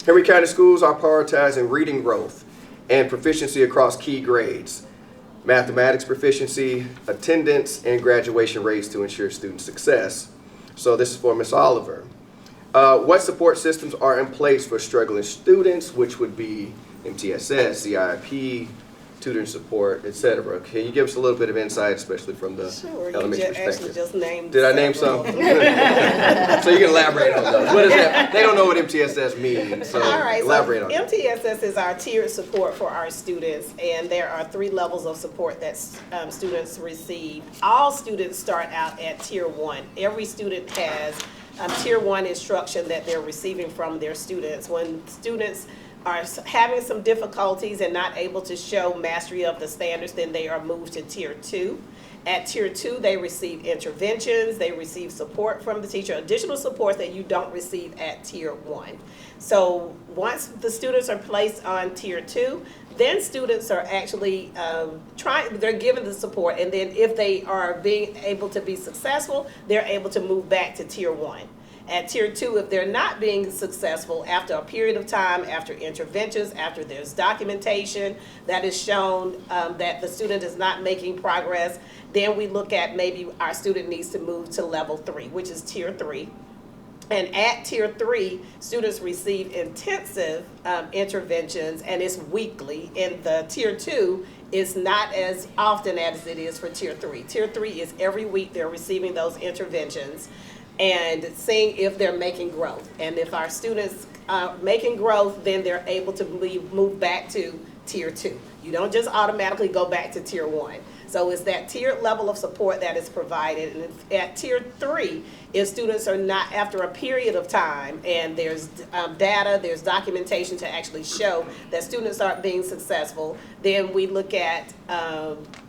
Henry County schools are prioritizing reading growth and proficiency across key grades, mathematics proficiency, attendance, and graduation rates to ensure student success. So this is for Ms. Oliver. What support systems are in place for struggling students, which would be MTSS, CIP, tutoring support, etc.? Can you give us a little bit of insight, especially from the elementary perspective? Actually just named Did I name some? So you can elaborate on those. What is that? They don't know what MTSS means, so all right, elaborate on it. it. MTSS is our tiered support for our students, and there are 3 levels of support that students receive. All students start out at Tier 1. Every student has Tier 1 instruction that they're receiving from their students. When students are having some difficulties and not able to show mastery of the standards, then they are moved to Tier 2. At Tier 2, they receive interventions, they receive support from the teacher, additional support that you don't receive at Tier 1. So once the students are placed on Tier 2, then students are actually they're given the support, and then if they are being able to be successful, they're able to move back to Tier 1. At Tier 2, if they're not being successful after a period of time, after interventions, after there's documentation that is shown that the student is not making progress, then we look at maybe our student needs to move to level 3, which is Tier 3. And at Tier 3, students receive intensive interventions, and it's weekly. In the Tier 2, it's not as often as it is for Tier 3. Tier 3 is every week they're receiving those interventions and seeing if they're making growth. And if our students are making growth, then they're able to move back to Tier 2. You don't just automatically go back to Tier 1. So it's that tiered level of support that is provided. And at Tier 3, if students are not, after a period of time, and there's data, there's documentation to actually show that students aren't being successful, then we look at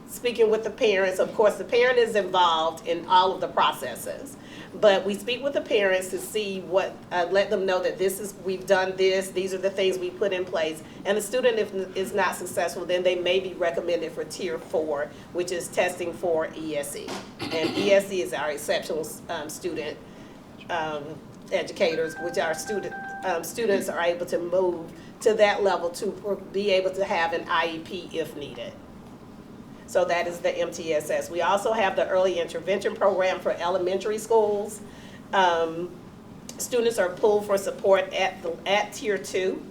speaking with the parents. Of course, the parent is involved in all of the processes. But we speak with the parents to see what, let them know that we've done this, these are the things we put in place. And the student, if is not successful, then they may be recommended for Tier 4, which is testing for ESE. And ESE is our exceptional student educators, which our students are able to move to that level to be able to have an IEP if needed. So that is the MTSS. We also have the early intervention program for elementary schools. Students are pulled for support at Tier 2.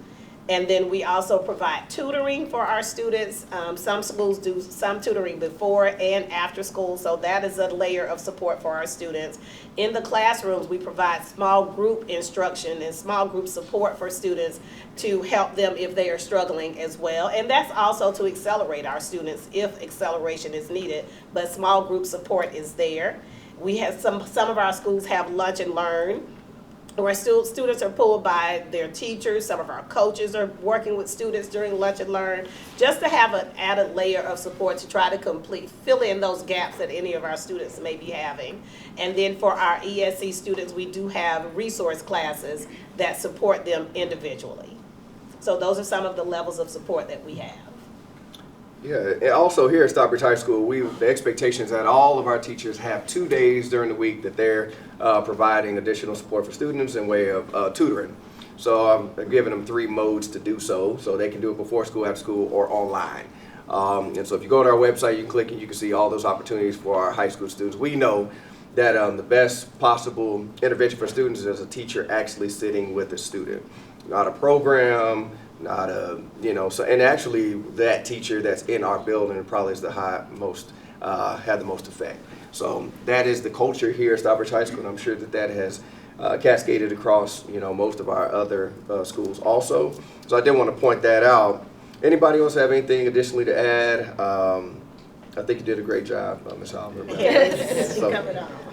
And then we also provide tutoring for our students. Some schools do some tutoring before and after school, so that is a layer of support for our students. In the classrooms, we provide small group instruction and small group support for students to help them if they are struggling as well. And that's also to accelerate our students if acceleration is needed, but small group support is there. We have some of our schools have lunch and learn, where students are pulled by their teachers. Some of our coaches are working with students during lunch and learn, just to have an added layer of support to try to fill in those gaps that any of our students may be having. And then for our ESE students, we do have resource classes that support them individually. So those are some of the levels of support that we have. Yeah, and also here at Stockbridge High School, the expectation is that all of our teachers have 2 days during the week that they're providing additional support for students in way of tutoring. So I'm giving them 3 modes to do so they can do it before school, after school, or online. And so if you go to our website, you can click and you can see all those opportunities for our high school students. We know that the best possible intervention for students is a teacher actually sitting with a student, not a program, not a, so, and actually that teacher that's in our building probably is the had the most effect. So that is the culture here at Stockbridge High School, and I'm sure that has cascaded across, most of our other schools also. So I did want to point that out. Anybody else have anything additionally to add? I think you did a great job, Ms. Oliver. Yes, you covered all.